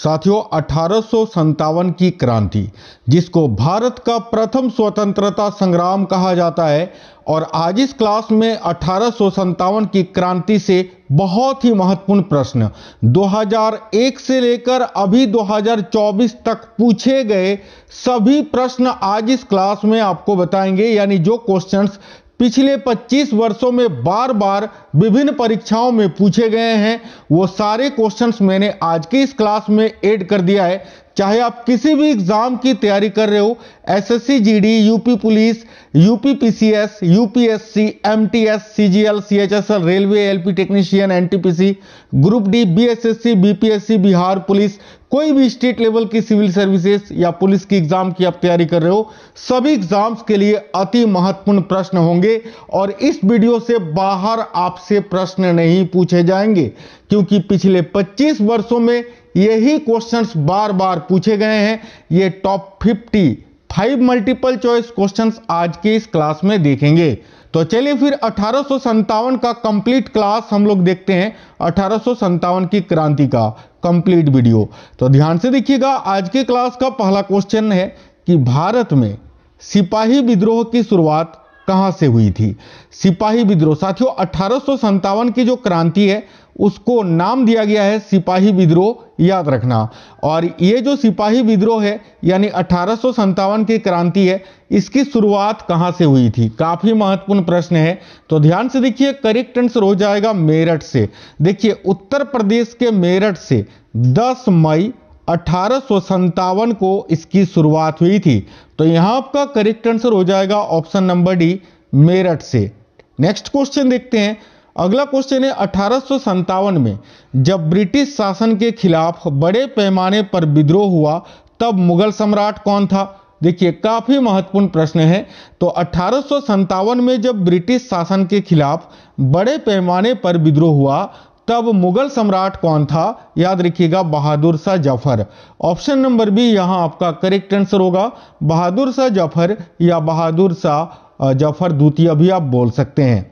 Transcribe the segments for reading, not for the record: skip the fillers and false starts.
साथियों 1857 की क्रांति, जिसको भारत का प्रथम स्वतंत्रता संग्राम कहा जाता है, और आज इस क्लास में 1857 की क्रांति से बहुत ही महत्वपूर्ण प्रश्न 2001 से लेकर अभी 2024 तक पूछे गए सभी प्रश्न आज इस क्लास में आपको बताएंगे। यानी जो क्वेश्चंस पिछले 25 वर्षों में बार बार विभिन्न परीक्षाओं में पूछे गए हैं, वो सारे क्वेश्चंस मैंने आज की इस क्लास में ऐड कर दिया है। चाहे आप किसी भी एग्जाम की तैयारी कर रहे हो, SSC GD, UP police, UP PCS, UPSC, MTS, CGL, CHSL, railway, LP technician, NTPC, group D, BSSC, BPSC, Bihar police, कोई भी स्टेट लेवल की सिविल सर्विसेज या पुलिस की एग्जाम की आप तैयारी कर रहे हो, सभी एग्जाम्स के लिए अति महत्वपूर्ण प्रश्न होंगे। और इस वीडियो से बाहर आपसे प्रश्न नहीं पूछे जाएंगे, क्योंकि पिछले 25 वर्षों में यही क्वेश्चंस बार बार पूछे गए हैं। ये टॉप 55 मल्टीपल चॉइस क्वेश्चंस आज के इस क्लास में देखेंगे। तो चलिए फिर 1857 का कंप्लीट क्लास हम लोग देखते हैं, 1857 की क्रांति का कंप्लीट वीडियो। तो ध्यान से देखिएगा, आज के क्लास का पहला क्वेश्चन है कि भारत में सिपाही विद्रोह की शुरुआत कहां से हुई थी। सिपाही विद्रोह साथियों 1857 की जो क्रांति है उसको नाम दिया गया है सिपाही विद्रोह, याद रखना। और ये जो सिपाही विद्रोह है यानी 1857 की क्रांति है, इसकी शुरुआत कहां से हुई थी, काफी महत्वपूर्ण प्रश्न है। तो ध्यान से देखिए, करेक्ट आंसर हो जाएगा मेरठ से। देखिए उत्तर प्रदेश के मेरठ से 10 मई 1857 को इसकी शुरुआत हुई थी। तो यहां आपका करेक्ट आंसर हो जाएगा ऑप्शन नंबर डी, मेरठ से। नेक्स्ट क्वेश्चन देखते हैं। अगला क्वेश्चन है 1857 में जब ब्रिटिश शासन के खिलाफ बड़े पैमाने पर विद्रोह हुआ तब मुगल सम्राट कौन था। देखिए काफी महत्वपूर्ण प्रश्न है। तो 1857 में जब ब्रिटिश शासन के खिलाफ बड़े पैमाने पर विद्रोह हुआ तब मुगल सम्राट कौन था, याद रखिएगा Bahadur Shah Zafar. Option number B यहां आपका करेक्ट आंसर होगा, बहादुर शाह जफर या बहादुर शाह जफर द्वितीय भी आप बोल सकते हैं।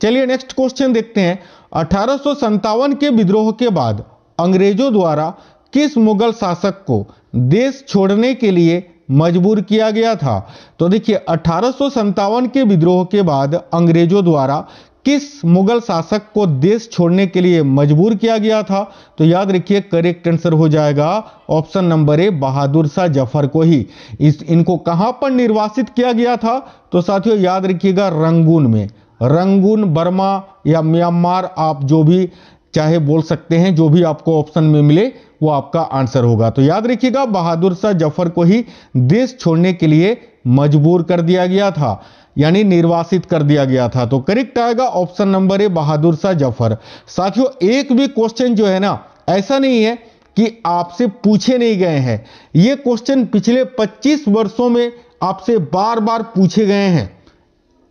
चलिए नेक्स्ट क्वेश्चन देखते हैं। 1857 के विद्रोह के बाद अंग्रेजों द्वारा किस मुगल शासक को देश छोड़ने के लिए मजबूर किया गया था। तो देखिए 1857 के विद्रोह के बाद अंग्रेजों द्वारा किस मुगल शासक को देश छोड़ने के लिए मजबूर किया गया था। तो याद रखिए करेक्ट आंसर हो जाएगा ऑप्शन नंबर ए, बहादुर शाह जफर को ही। इनको कहां पर निर्वासित किया गया था। तो साथियों याद रखिएगा रंगून में, रंगून, बर्मा या म्यांमार, आप जो भी चाहे बोल सकते हैं, जो भी आपको ऑप्शन में मिले वो आपका आंसर होगा। तो याद रखिएगा बहादुर शाह जफर को ही देश छोड़ने के लिए मजबूर कर दिया गया था, यानी निर्वासित कर दिया गया था। तो करेक्ट आएगा ऑप्शन नंबर ए, बहादुर शाह जफर। साथियों एक भी क्वेश्चन जो है ना, ऐसा नहीं है कि आपसे पूछे नहीं गए हैं, ये क्वेश्चन पिछले 25 वर्षों में आपसे बार बार पूछे गए हैं।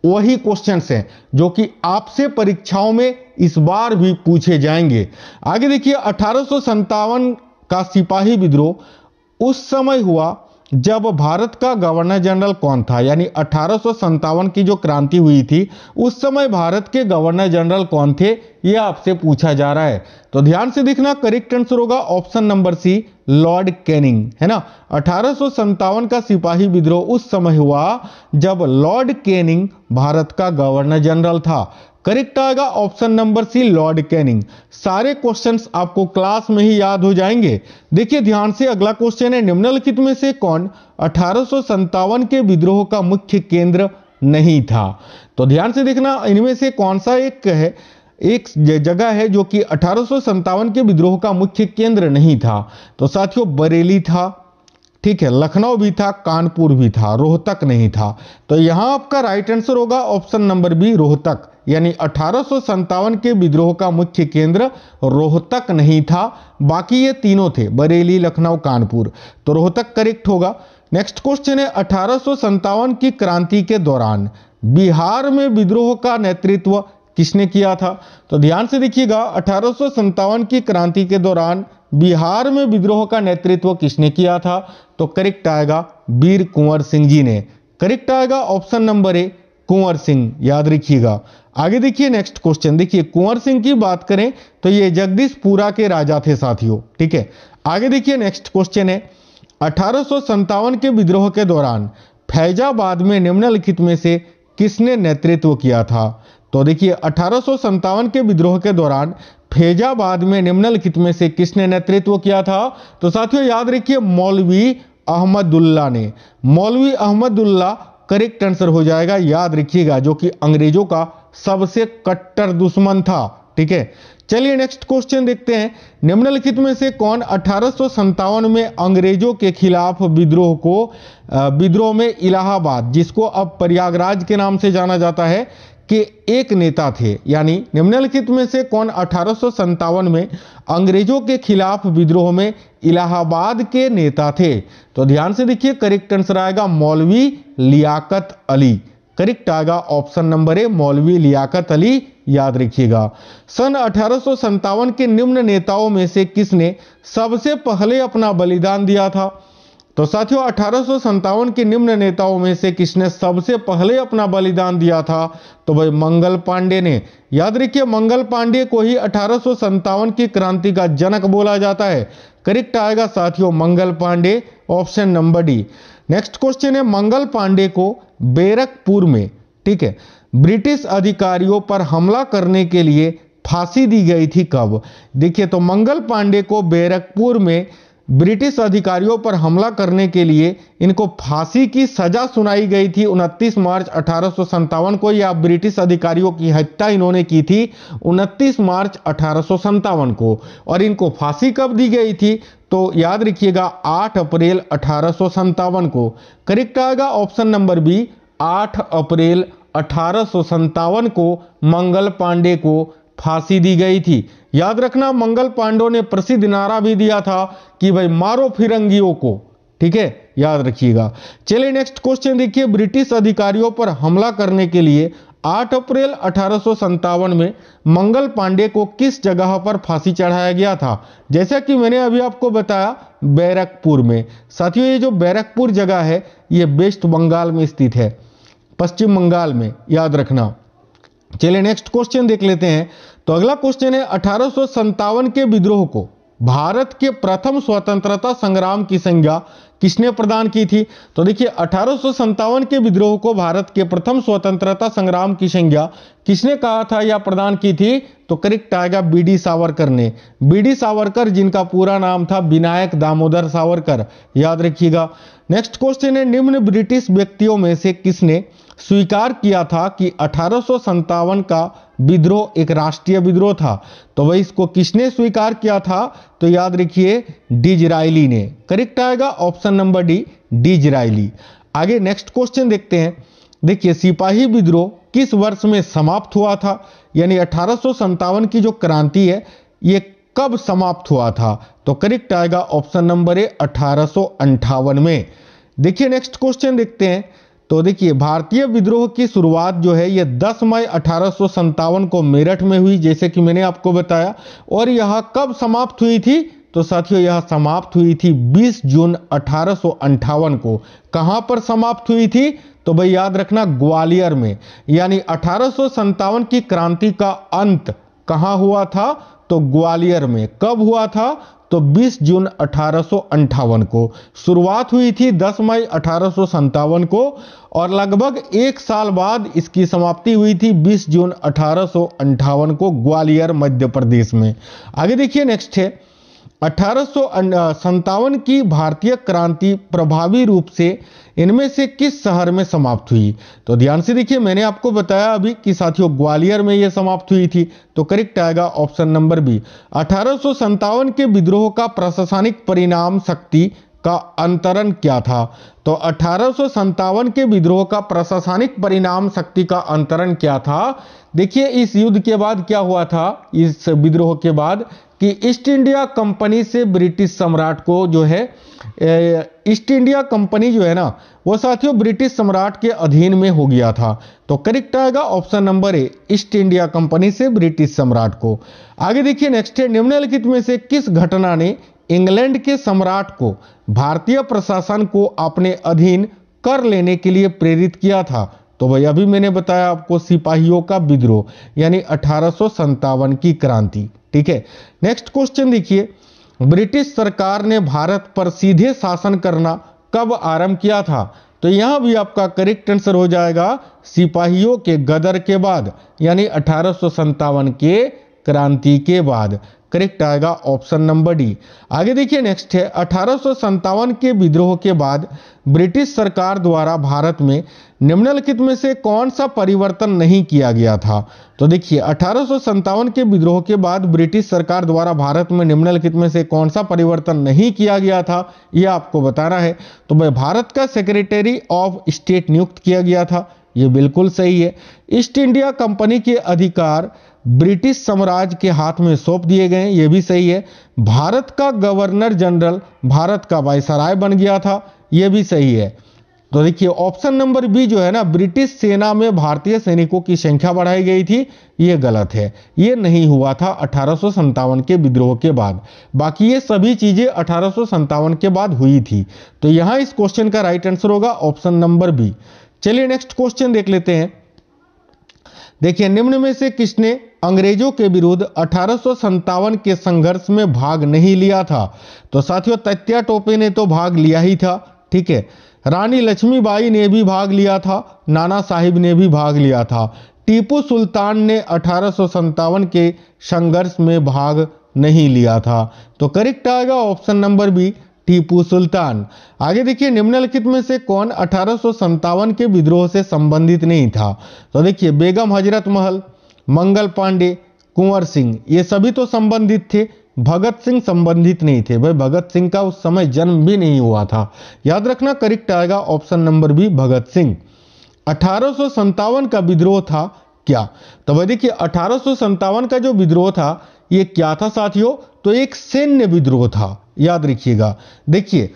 वही क्वेश्चंस हैं जो कि आपसे परीक्षाओं में इस बार भी पूछे जाएंगे। आगे देखिए 1857 का सिपाही विद्रोह उस समय हुआ जब भारत का गवर्नर जनरल कौन था। यानी 1857 की जो क्रांति हुई थी उस समय भारत के गवर्नर जनरल कौन थे, यह आपसे पूछा जा रहा है। तो ध्यान से देखना, करेक्ट आंसर होगा option number C, Lord Canning, है ना। 1857 का सिपाही विद्रोह उस समय हुआ जब लॉर्ड कैनिंग भारत का गवर्नर जनरल था। करेक्ट आएगा option number C, Lord Canning. सारे क्वेश्चंस आपको क्लास में ही याद हो जाएंगे। देखिए ध्यान से, अगला क्वेश्चन है निम्नलिखित में से कौन 1857 के विद्रोह का मुख्य केंद्र नहीं था। तो ध्यान से देखना, इनमें से कौन सा एक जगह है जो कि 1857 के विद्रोह का मुख्य केंद्र नहीं था। तो साथियों बरेली था, ठीक है, लखनऊ भी था, कानपुर भी था, रोहतक नहीं था। तो यहां आपका राइट आंसर होगा ऑप्शन नंबर बी, रोहतक। यानी 1857 के विद्रोह का मुख्य केंद्र रोहतक नहीं था, बाकी ये तीनों थे, बरेली, लखनऊ, कानपुर। तो रोहतक करेक्ट होगा। नेक्स्ट क्वेश्चन है 1857 की क्रांति के दौरान बिहार में विद्रोह का नेतृत्व किसने किया था। तो ध्यान से देखिएगा 1857 की क्रांति के दौरान बिहार में विद्रोह का नेतृत्व किसने किया था। तो करेक्ट आएगा वीर कुंवर सिंह जी ने। करेक्ट आएगा ऑप्शन नंबर ए, कुंवर सिंह, याद रखिएगा। आगे देखिए नेक्स्ट क्वेश्चन। देखिए कुंवर सिंह की बात करें तो ये जगदीशपुरा के राजा थे साथियों, ठीक है। आगे देखिए नेक्स्ट क्वेश्चन है 1857 के विद्रोह के दौरान फैजाबाद में निम्नलिखित में से किसने नेतृत्व किया था। तो देखिए 1857 के विद्रोह के दौरान फैजाबाद में निम्नलिखित में से किसने नेतृत्व किया था। तो साथियों याद रखिए मौलवी अहमदुल्ला ने। मौलवी अहमदुल्ला करेक्ट आंसर हो जाएगा, याद रखिएगा, जो कि अंग्रेजों का सबसे कट्टर दुश्मन था। ठीक है, चलिए नेक्स्ट क्वेश्चन देखते हैं। निम्नलिखित में से कौन 1857 में अंग्रेजों के खिलाफ विद्रोह में इलाहाबाद, जिसको अब प्रयागराज के नाम से जाना जाता है, के एक नेता थे। यानी निम्नलिखित में से कौन 1857 में अंग्रेजों के खिलाफ विद्रोह में इलाहाबाद के नेता थे। तो ध्यान से देखिए करेक्ट आंसर आएगा मौलवी लियाकत अली। करेक्ट आएगा ऑप्शन नंबर ए मौलवी लियाकत अली, याद रखिएगा। सन 1857 के निम्न नेताओं में से किसने सबसे पहले अपना बलिदान दिया था। तो साथियों 1857 के निम्न नेताओं में से किसने सबसे पहले अपना बलिदान दिया था। तो भाई मंगल पांडे ने। याद रखिए मंगल पांडे को ही 1857 की क्रांति का जनक बोला जाता है। करेक्ट आएगा साथियों Mangal Pandey, option number D. Next question है मंगल पांडे को बैरकपुर में, ठीक है, ब्रिटिश अधिकारियों पर हमला करने के लिए फांसी दी गई थी कब। देखिए तो मंगल पांडे को बैरकपुर में ब्रिटिश अधिकारियों पर हमला करने के लिए इनको फांसी की सजा सुनाई गई थी 29 मार्च 1857 को। या ब्रिटिश अधिकारियों की हत्या इन्होंने की थी 29 मार्च 1857 को। और इनको फांसी कब दी गई थी। तो याद रखिएगा 8 अप्रैल 1857 को। करेक्ट आएगा ऑप्शन नंबर बी 8 अप्रैल 1857 को मंगल पांडे को फांसी दी गई थी। याद रखना मंगल पांडे ने प्रसिद्ध नारा भी दिया था कि भाई मारो फिरंगियों को। ठीक है, याद रखिएगा। चलिए नेक्स्ट क्वेश्चन देखिए। ब्रिटिश अधिकारियों पर हमला करने के लिए 8 अप्रैल 1857 में मंगल पांडे को किस जगह पर फांसी चढ़ाया गया था। जैसा कि मैंने अभी आपको बताया बैरकपुर में। साथियों ये जो बैरकपुर जगह है ये वेस्ट बंगाल में स्थित है, पश्चिम बंगाल में, याद रखना। चलिए नेक्स्ट क्वेश्चन देख लेते हैं। तो अगला क्वेश्चन है 1857 के विद्रोह को भारत के प्रथम स्वतंत्रता संग्राम की संज्ञा किसने प्रदान की थी। तो देखिए 1857 के विद्रोह को भारत के प्रथम स्वतंत्रता संग्राम की संज्ञा किसने कहा था या प्रदान की थी। तो करेक्ट आएगा बीडी सावरकर ने। बीडी सावरकर जिनका पूरा नाम था विनायक दामोदर सावरकर, याद रखिएगा। नेक्स्ट क्वेश्चन है निम्न ब्रिटिश व्यक्तियों में से किसने स्वीकार किया था कि 1857 का विद्रोह एक राष्ट्रीय विद्रोह था। तो वही इसको किसने स्वीकार किया था। तो याद रखिए डिजरायली ने। करेक्ट आएगा ऑप्शन नंबर डी डिजरायली। आगे नेक्स्ट क्वेश्चन देखते हैं। देखिए सिपाही विद्रोह किस वर्ष में समाप्त हुआ था। यानी 1857 की जो क्रांति है ये कब समाप्त हुआ था। तो करेक्ट आएगा ऑप्शन नंबर ए 1858 में। देखिए नेक्स्ट क्वेश्चन देखते हैं। तो देखिए भारतीय विद्रोह की शुरुआत जो है ये 10 मई 1857 को मेरठ में हुई, जैसे कि मैंने आपको बताया। और यह कब समाप्त हुई थी। तो साथियों यह समाप्त हुई थी 20 जून 1858 को। कहां पर समाप्त हुई थी। तो भाई याद रखना ग्वालियर में। यानी 1857 की क्रांति का अंत कहां हुआ था। तो ग्वालियर में। कब हुआ था। तो 20 जून 1858 को। शुरुआत हुई थी 10 मई 1857 को और लगभग एक साल बाद इसकी समाप्ति हुई थी 20 जून 1858 को ग्वालियर मध्य प्रदेश में। आगे देखिए नेक्स्ट है 1857 की भारतीय क्रांति प्रभावी रूप से इनमें से किस शहर में समाप्त हुई। तो ध्यान से देखिए मैंने आपको बताया अभी कि साथियों ग्वालियर में यह समाप्त हुई थी। तो करेक्ट आएगा ऑप्शन नंबर बी। 1857 के विद्रोह का प्रशासनिक परिणाम शक्ति का अंतरण क्या था। तो 1857 के विद्रोह का प्रशासनिक परिणाम शक्ति का अंतरण क्या था। देखिए इस युद्ध के बाद क्या हुआ था। इस विद्रोह के बाद कि ईस्ट इंडिया कंपनी से ब्रिटिश सम्राट को जो है ईस्ट इंडिया कंपनी जो है ना वो साथियों ब्रिटिश सम्राट के अधीन में हो गया था। तो करेक्ट आएगा ऑप्शन नंबर ए ईस्ट इंडिया कंपनी से ब्रिटिश सम्राट को। आगे देखिए नेक्स्ट है निम्नलिखित में से किस घटना ने इंग्लैंड के सम्राट को भारतीय प्रशासन को अपने अधीन कर लेने के लिए प्रेरित किया था। तो भाई अभी मैंने बताया आपको सिपाहियों का विद्रोह यानी 1857 की क्रांति। ठीक है नेक्स्ट क्वेश्चन देखिए ब्रिटिश सरकार ने भारत पर सीधे शासन करना कब आरंभ किया था? तो यहां भी आपका करेक्ट आंसर हो जाएगा सिपाहियों के गदर के बाद, यानी 1857 के क्रांति के बाद। करेक्ट आएगा ऑप्शन नंबर डी। आगे देखिए नेक्स्ट है, 1857 के विद्रोह के बाद ब्रिटिश सरकार द्वारा भारत में निम्नलिखित में से कौन सा परिवर्तन नहीं किया गया था? तो देखिए 1857 के विद्रोह के बाद ब्रिटिश सरकार द्वारा भारत में निम्नलिखित में से कौन सा परिवर्तन नहीं किया गया था, यह आपको बताना है। तो भाई भारत का सेक्रेटरी ऑफ स्टेट नियुक्त किया गया था, ये बिल्कुल सही है। ईस्ट इंडिया कंपनी के अधिकार ब्रिटिश साम्राज्य के हाथ में सौंप दिए गए, ये भी सही है। भारत का गवर्नर जनरल भारत का वायसराय बन गया था, ये भी सही है। तो देखिए ऑप्शन नंबर बी जो है ना, ब्रिटिश सेना में भारतीय सैनिकों की संख्या बढ़ाई गई थी, ये गलत है, ये नहीं हुआ था 1857 के विद्रोह के बाद। बाकी ये सभी चीजें 1857 के बाद हुई थी। तो यहां इस क्वेश्चन का राइट आंसर होगा ऑप्शन नंबर बी। चलिए नेक्स्ट क्वेश्चन देख लेते हैं। देखिए निम्न में से किसने अंग्रेजों के विरुद्ध 1857 के संघर्ष में भाग नहीं लिया था? तो साथियों तात्या टोपे ने तो भाग लिया ही था, ठीक है। रानी लक्ष्मीबाई ने भी भाग लिया था, नाना साहिब ने भी भाग लिया था। टीपू सुल्तान ने 1857 के संघर्ष में भाग नहीं लिया था। तो करेक्ट आएगा option number B, Tipu Sultan. आगे देखिए निम्नलिखित में से कौन 1857 के विद्रोह से संबंधित नहीं था? तो देखिए बेगम हजरत महल, मंगल पांडे, कुंवर सिंह, ये सभी तो संबंधित थे, भगत सिंह संबंधित नहीं थे। भाई भगत सिंह का उस समय जन्म भी नहीं हुआ था, याद रखना। करेक्ट आएगा option number B, Bhagat Singh. 1857 का विद्रोह था क्या? तो भाई देखिए 1857 का जो विद्रोह था ये क्या था साथियों? तो एक सैन्य विद्रोह था, याद रखिएगा। देखिए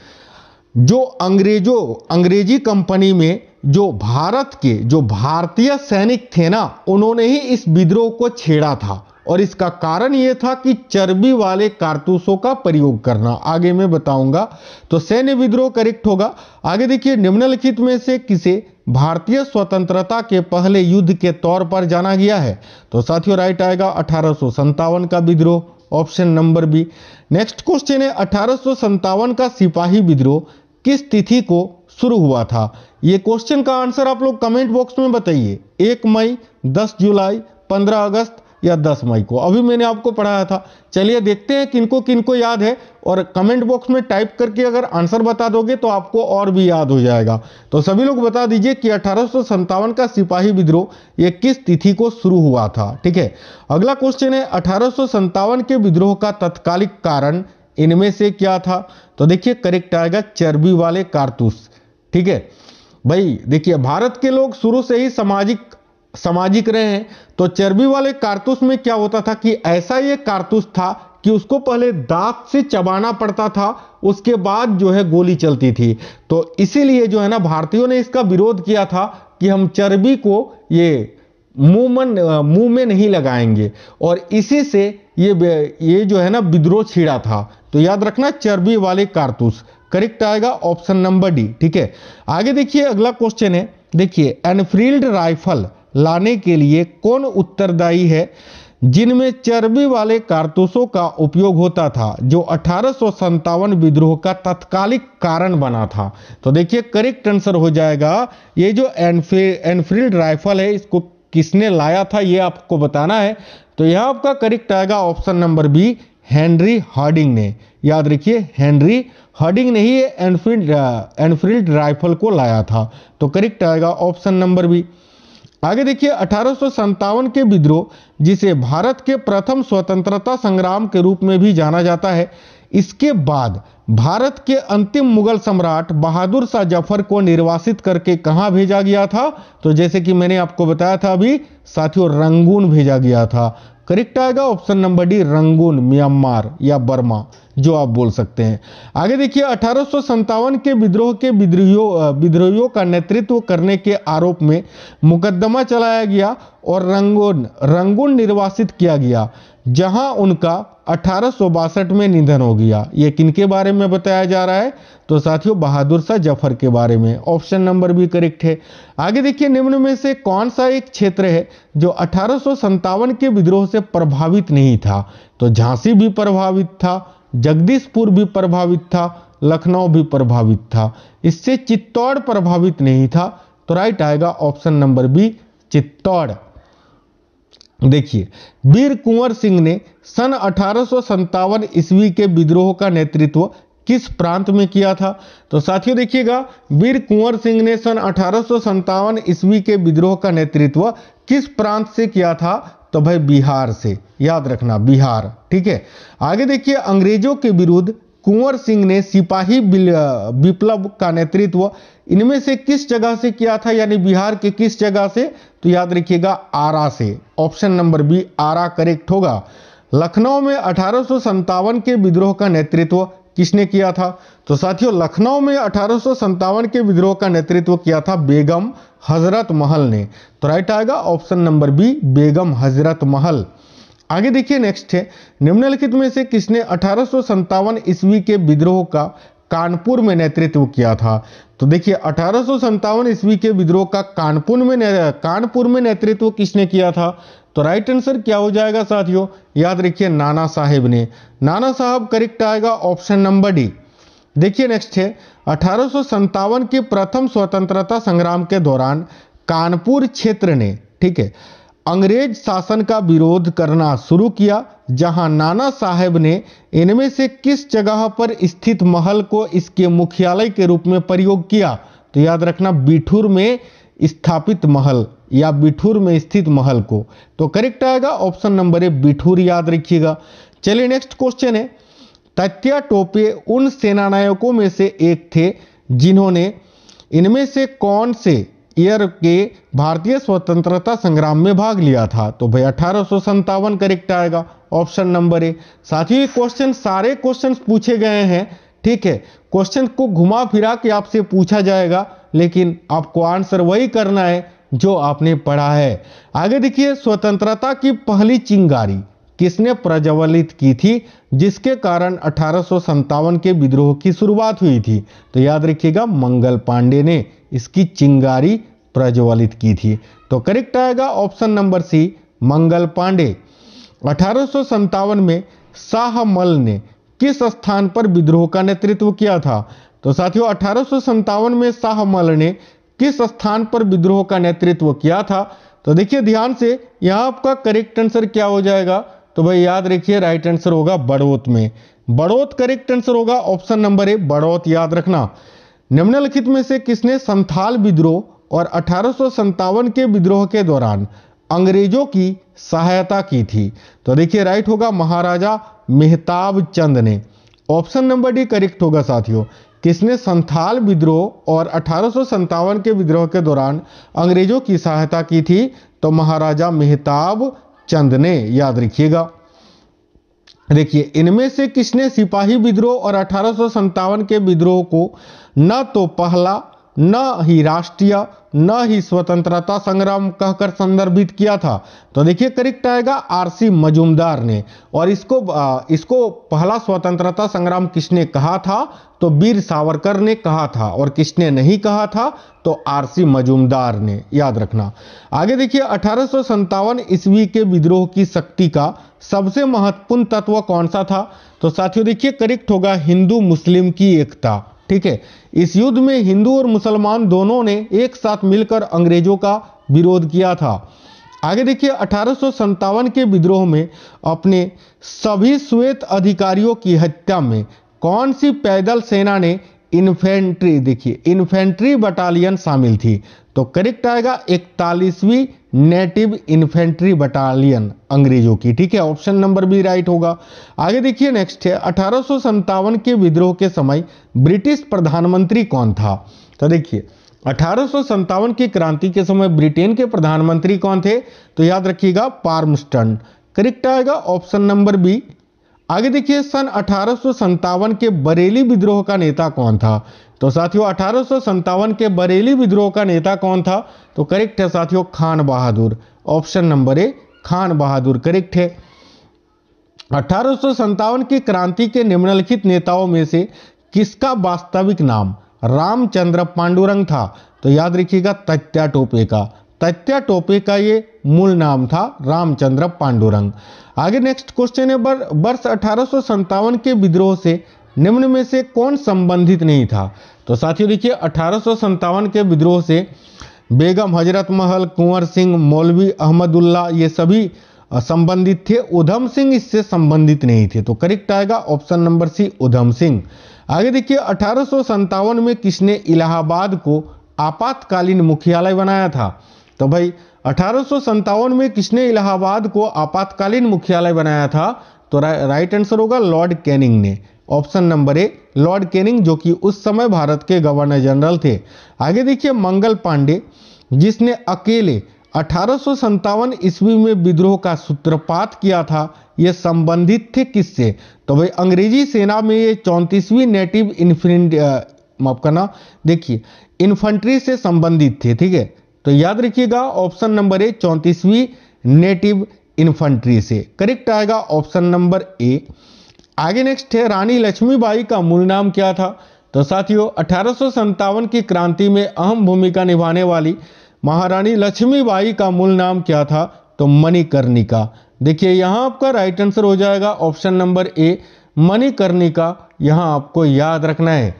जो अंग्रेजी कंपनी में जो भारतीय सैनिक थे ना, उन्होंने ही इस विद्रोह को छेड़ा था, और इसका कारण यह था कि चर्बी वाले कारतूसों का प्रयोग करना। आगे मैं बताऊंगा। तो सैन्य विद्रोह करेक्ट होगा। आगे देखिए निम्नलिखित में से किसे भारतीय स्वतंत्रता के पहले युद्ध के तौर पर जाना गया है? तो साथियों राइट आएगा 1857 का विद्रोह, option number B. Next question है 1857 का सिपाही विद्रोह किस तिथि को शुरू हुआ था? ये क्वेश्चन का आंसर आप लोग कमेंट बॉक्स में बताइए। 1 मई, 10 जुलाई, 15 अगस्त या 10 मई को। अभी मैंने आपको पढ़ाया था। चलिए देखते हैं किनको किनको याद है, और कमेंट बॉक्स में टाइप करके अगर आंसर बता दोगे तो आपको और भी याद हो जाएगा। तो सभी लोग बता दीजिए कि 1857 का सिपाही विद्रोह ये किस तिथि को शुरू हुआ था, ठीक है। अगला क्वेश्चन है 1857 के विद्रोह का तत्कालिक कारण इनमें से क्या था? तो देखिए करेक्ट आएगा चर्बी वाले कारतूस, ठीक है। भाई देखिए भारत के लोग शुरू से ही सामाजिक रहे हैं। तो चर्बी वाले कारतूस में क्या होता था कि ऐसा ये कारतूस था कि उसको पहले दांत से चबाना पड़ता था, उसके बाद जो है गोली चलती थी। तो इसीलिए जो है ना भारतीयों ने इसका विरोध किया था कि हम चर्बी को ये मुंह में नहीं लगाएंगे, और इसी से ये जो है ना विद्रोह छिड़ा था। तो याद रखना चर्बी वाले कारतूस। करेक्ट आएगा ऑप्शन नंबर डी, ठीक है। आगे देखिए अगला क्वेश्चन है, देखिए एनफील्ड राइफल लाने के लिए कौन उत्तरदायी है जिनमें चर्बी वाले कारतूसों का उपयोग होता था, जो 1857 विद्रोह का तत्कालिक कारण बना था? तो देखिए करेक्ट आंसर हो जाएगा ये जो एनफील्ड राइफल है, इसको किसने लाया था ये आपको बताना है। तो यह आपका करेक्ट आएगा option number B, Henry Hardinge ने। याद रखिए हेनरी हार्डिंग ने ही एनफील्ड राइफल को लाया था। तो करेक्ट आएगा ऑप्शन नंबर बी। आगे देखिए 1857 के विद्रोह, जिसे भारत के प्रथम स्वतंत्रता संग्राम के रूप में भी जाना जाता है, इसके बाद भारत के अंतिम मुगल सम्राट बहादुर शाह जफर को निर्वासित करके कहां भेजा गया था? तो जैसे कि मैंने आपको बताया था अभी साथियों, रंगून भेजा गया था। करेक्ट आएगा option number D, Rangoon, Myanmar या बर्मा जो आप बोल सकते हैं। आगे देखिए 1857 के विद्रोह के विद्रोहियों का नेतृत्व करने के आरोप में मुकदमा चलाया गया और रंगून निर्वासित किया गया, जहां उनका 1862 में निधन हो गया। ये किनके बारे में बताया जा रहा है? तो साथियों बहादुर शाह जफर के बारे में। ऑप्शन नंबर बी करेक्ट है। आगे देखिए निम्न में से कौन सा एक क्षेत्र है जो 1857 के विद्रोह से प्रभावित नहीं था? तो झांसी भी प्रभावित था, जगदीशपुर भी प्रभावित था, लखनऊ भी प्रभावित था। इससे चित्तौड़ प्रभावित नहीं था, तो राइट आएगा ऑप्शन नंबर बी चित्तौड़। देखिए, वीर कुंवर सिंह ने सन 1857 ईस्वी के विद्रोह का नेतृत्व किस प्रांत में किया था? तो साथियों देखिएगा, वीर कुंवर सिंह ने सन 1857 ईस्वी के विद्रोह का नेतृत्व किस प्रांत से किया था? तो भाई बिहार से, याद रखना बिहार। ठीक है, आगे देखिए, अंग्रेजों के विरुद्ध कुंवर सिंह ने सिपाही विप्लव का नेतृत्व इनमें से किस जगह से किया था, यानी बिहार के किस जगह से? तो याद रखिएगा आरा से। ऑप्शन नंबर बी आरा करेक्ट होगा। लखनऊ में 1857 के विद्रोह का नेतृत्व किसने किया था? तो साथियों, लखनऊ में 1857 के विद्रोह का नेतृत्व किया था बेगम हजरत महल ने। तो राइट आएगा option number B Begum Hazrat Mahal. आगे देखिए, नेक्स्ट है, निम्नलिखित में से किसने 1857 ईस्वी के विद्रोह का कानपुर में नेतृत्व किया था? तो देखिए, 1857 ईस्वी के विद्रोह का कानपुर में नेतृत्व किसने किया था? तो राइट आंसर क्या हो जाएगा साथियों? याद रखिए नाना साहेब ने। नाना साहब करेक्ट आएगा ऑप्शन नंबर डी। देखिए नेक्स्ट है, 1857 के प्रथम स्वतंत्रता संग्राम के दौरान कानपुर क्षेत्र ने, ठीक है, अंग्रेज शासन का विरोध करना शुरू किया, जहां नाना साहेब ने इनमें से किस जगह पर स्थित महल को इसके मुख्यालय के रूप में प्रयोग किया? तो याद रखना बिठूर में स्थापित महल या बिठूर में स्थित महल को। तो करेक्ट आएगा ऑप्शन नंबर ए बिठूर, याद रखिएगा। चलिए नेक्स्ट क्वेश्चन है, तात्या टोपे उन सेनानायकों में से एक थे जिन्होंने इनमें से कौन से ईयर के भारतीय स्वतंत्रता संग्राम में भाग लिया था? तो भाई 1857 करेक्ट आएगा ऑप्शन नंबर ए। साथियों, ये क्वेश्चन सारे क्वेश्चंस पूछे गए हैं, ठीक है, क्वेश्चन को घुमा फिरा के आपसे पूछा जाएगा, लेकिन आपको आंसर वही करना है जो आपने पढ़ा है। आगे देखिए, स्वतंत्रता की पहली चिंगारी किसने प्रज्वलित की थी, जिसके कारण 1857 के विद्रोह की शुरुआत हुई थी? तो याद रखिएगा मंगल पांडे ने इसकी चिंगारी प्रज्वलित की थी। तो करेक्ट आएगा ऑप्शन नंबर सी मंगल पांडे। 1857 में शाहमल ने किस स्थान पर विद्रोह का नेतृत्व किया था? तो साथियों, 1857 में शाहमल ने किस स्थान पर विद्रोह का नेतृत्व किया था? तो देखिए ध्यान से, यहां आपका करेक्ट आंसर क्या हो जाएगा? तो भाई याद रखिए राइट आंसर होगा बड़ौत में। बड़ौत करेक्ट आंसर होगा ऑप्शन नंबर ए बड़ौत, याद रखना। निम्नलिखित में से किसने संथाल विद्रोह और 1857 के विद्रोह के दौरान अंग्रेजों की सहायता की थी? तो देखिए राइट होगा महाराजा मेहताब चंद ने। ऑप्शन नंबर डी करेक्ट होगा साथियों। किसने संथाल विद्रोह और 1857 के विद्रोह के दौरान अंग्रेजों की सहायता की थी? तो महाराजा मेहताब चंद ने, याद रखिएगा। देखिए, इनमें से किसने सिपाही विद्रोह और 1857 के विद्रोह को न तो पहला, न ही राष्ट्रीय, न ही स्वतंत्रता संग्राम कहकर संदर्भित किया था? तो देखिए करेक्ट आएगा आरसी मजूमदार ने। और इसको पहला स्वतंत्रता संग्राम किसने कहा था? तो वीर सावरकर ने कहा था। और किसने नहीं कहा था? तो आरसी मजूमदार ने, याद रखना। आगे देखिए, 1857 ईस्वी के विद्रोह की शक्ति का सबसे महत्वपूर्ण तत्व कौन सा था? तो साथियों देखिए करेक्ट होगा हिंदू मुस्लिम की एकता, ठीक है। इस युद्ध में हिंदू और मुसलमान दोनों ने एक साथ मिलकर अंग्रेजों का विरोध किया था। आगे देखिए, 1857 के विद्रोह में अपने सभी श्वेत अधिकारियों की हत्या में कौन सी पैदल सेना ने इन्फेंट्री, देखिए इन्फेंट्री बटालियन शामिल थी? तो करेक्ट आएगा 41वीं नेटिव इन्फेंट्री बटालियन अंग्रेजों की, ठीक है। ऑप्शन नंबर बी राइट होगा। आगे देखिए नेक्स्ट है, 1857 के विद्रोह के समय ब्रिटिश प्रधानमंत्री कौन था? तो देखिए 1857 की क्रांति के समय ब्रिटेन के प्रधानमंत्री कौन थे? तो याद रखिएगा पार्मस्टन, करेक्ट आएगा ऑप्शन नंबर बी। आगे देखिए, सन 1857 के बरेली विद्रोह का नेता कौन था? तो साथियों 1857 के बरेली विद्रोह का नेता कौन था? तो करेक्ट है साथियों Khan Bahadur. Option number A Khan Bahadur correct है। 1857 की क्रांति के निम्नलिखित नेताओं में से किसका वास्तविक नाम रामचंद्र पांडुरंग था? तो याद रखिएगा तात्या टोपे का। तात्या टोपे का ये मूल नाम था रामचंद्र पांडुरंग। आगे नेक्स्ट क्वेश्चन है, वर्ष 1857 के विद्रोह से निम्न में से कौन संबंधित नहीं था। तो साथियों देखिए 1857 के विद्रोह से बेगम हजरत महल, कुंवर सिंह, मौलवी अहमदुल्ला ये सभी संबंधित थे। उधम सिंह इससे संबंधित नहीं थे। तो करेक्ट आएगा ऑप्शन नंबर सी उधम सिंह। आगे देखिए 1857 में किसने इलाहाबाद को आपातकालीन मुख्यालय बनाया था। तो भाई 1857 में किसने इलाहाबाद को आपातकालीन मुख्यालय बनाया था। तो राइट आंसर होगा लॉर्ड कैनिंग ने, ऑप्शन नंबर ए लॉर्ड कैनिंग, जो कि उस समय भारत के गवर्नर जनरल थे। आगे देखिए मंगल पांडे, जिसने अकेले 1857 ईस्वी में विद्रोह का सूत्रपात किया था, ये संबंधित थे किससे। तो भाई अंग्रेजी सेना में ये 34वीं नेटिव इन्फेंट्री से संबंधित थे। ठीक है, तो याद रखिएगा ऑप्शन नंबर ए 34वीं नेटिव इन्फेंट्री से। करेक्ट आएगा ऑप्शन नंबर ए। आगे नेक्स्ट है, रानी लक्ष्मीबाई का मूल नाम क्या था। तो साथियों 1857 की क्रांति में अहम भूमिका निभाने वाली महारानी लक्ष्मीबाई का मूल नाम क्या था। तो मणिकर्णिका। देखिए यहां आपका राइट आंसर हो जाएगा ऑप्शन नंबर ए मणिकर्णिका, यहां आपको याद रखना है।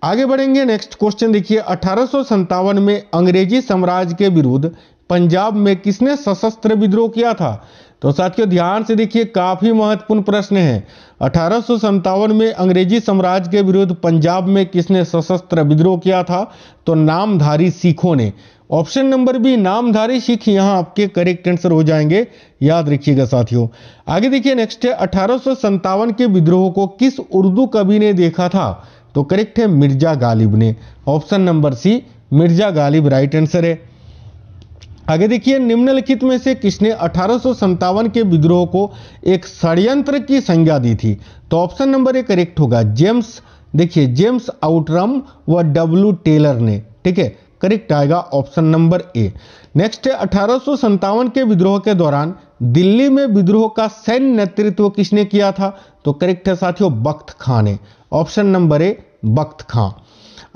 आगे बढ़ेंगे नेक्स्ट क्वेश्चन देखिए 1857 में अंग्रेजी साम्राज्य के विरुद्ध पंजाब में किसने सशस्त्र विद्रोह किया था। तो साथियों ध्यान से देखिए काफी महत्वपूर्ण प्रश्न है। 1857 में अंग्रेजी साम्राज्य के विरुद्ध पंजाब में किसने सशस्त्र विद्रोह किया था। तो नामधारी सिखों ने, ऑप्शन नंबर बी नामधारी सिख यहां आपके करेक्ट आंसर हो जाएंगे, याद रखिएगा साथियों। आगे देखिए नेक्स्ट है 1857 के विद्रोह को किस उर्दू कवि ने देखा था। तो करेक्ट है मिर्जा गालिब ने, option number C Mirza Ghalib right answer है। आगे देखिए निम्नलिखित में से किसने 1857 के विद्रोह को एक षड्यंत्र की संज्ञा दी थी। तो ऑप्शन नंबर ए करेक्ट होगा जेम्स, देखिए जेम्स आउटरम व डब्ल्यू टेलर ने। ठीक है, करेक्ट आएगा ऑप्शन नंबर ए। नेक्स्ट है 1857 के विद्रोह के दौरान दिल्ली में विद्रोह का सैन्य नेतृत्व किसने किया था। तो करेक्ट है साथियों बख्त खां ने, ऑप्शन नंबर ए बख्त खां।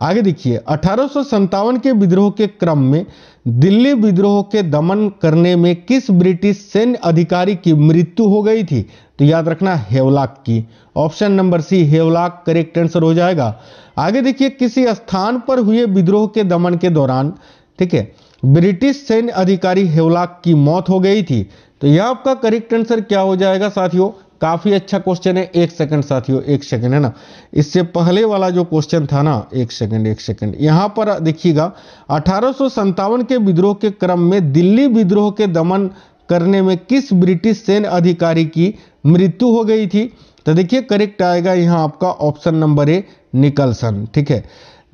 आगे देखिए 1857 के विद्रोह के क्रम में दिल्ली विद्रोह के दमन करने में किस ब्रिटिश सैन्य अधिकारी की मृत्यु हो गई थी। तो याद रखना हेवलॉक की, option number C Havelock correct answer हो जाएगा। आगे देखिए किसी स्थान पर हुए विद्रोह के दमन के दौरान, ठीक है, ब्रिटिश सैन्य अधिकारी हेवलॉक की मौत हो गई थी। तो यह आपका करेक्ट आंसर क्या हो जाएगा साथियों। काफी अच्छा क्वेश्चन है। एक सेकंड साथियों, एक सेकंड है ना, इससे पहले वाला जो क्वेश्चन था ना, एक सेकंड यहां पर देखिएगा 1857 के विद्रोह के क्रम में दिल्ली विद्रोह के दमन करने में किस ब्रिटिश सैन्य अधिकारी की मृत्यु हो गई थी। तो देखिए करेक्ट आएगा यहां आपका ऑप्शन नंबर ए निकलसन। ठीक है,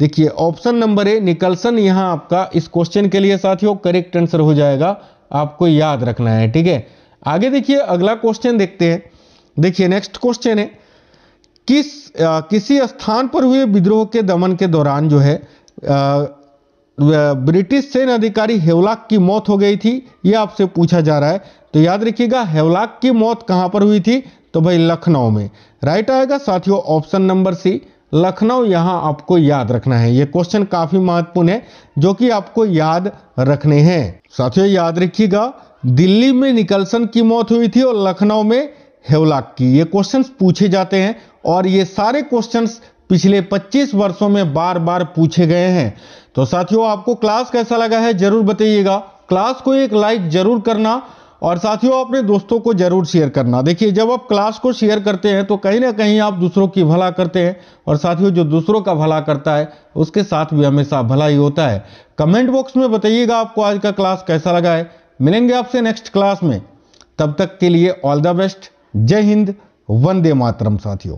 देखिए ऑप्शन नंबर ए निकलसन यहां आपका इस क्वेश्चन के लिए साथियों करेक्ट आंसर हो जाएगा, आपको याद रखना है। ठीक है, आगे देखिए अगला क्वेश्चन देखते हैं। देखिए नेक्स्ट क्वेश्चन है, किसी स्थान पर हुए विद्रोह के दमन के दौरान जो है ब्रिटिश सैन्य अधिकारी हेवलॉक की मौत हो गई थी, यह आपसे पूछा जा रहा है। तो याद रखिएगा हेवलॉक की मौत कहां पर हुई थी। तो भाई लखनऊ में, राइट आएगा साथियों ऑप्शन नंबर सी लखनऊ, यहां आपको याद रखना है। यह क्वेश्चन काफी महत्वपूर्ण है जो कि आपको याद रखने हैं। साथियों याद रखिएगा दिल्ली में निकलसन की मौत हुई थी और लखनऊ में हेवलॉक की। ये क्वेश्चंस पूछे जाते हैं और ये सारे क्वेश्चंस पिछले 25 वर्षों में बार बार पूछे गए हैं। तो साथियों आपको क्लास कैसा लगा है जरूर बताइएगा। क्लास को एक लाइक जरूर करना और साथियों अपने दोस्तों को जरूर शेयर करना। देखिए जब आप क्लास को शेयर करते हैं तो कहीं ना कहीं आप दूसरों की भला करते हैं और साथियों जो दूसरों का भला करता है उसके साथ भी हमेशा भला ही होता है। कमेंट बॉक्स में बताइएगा आपको आज का क्लास कैसा लगा है। मिलेंगे आपसे नेक्स्ट क्लास में, तब तक के लिए ऑल द बेस्ट। जय हिंद, वंदे मातरम साथियों।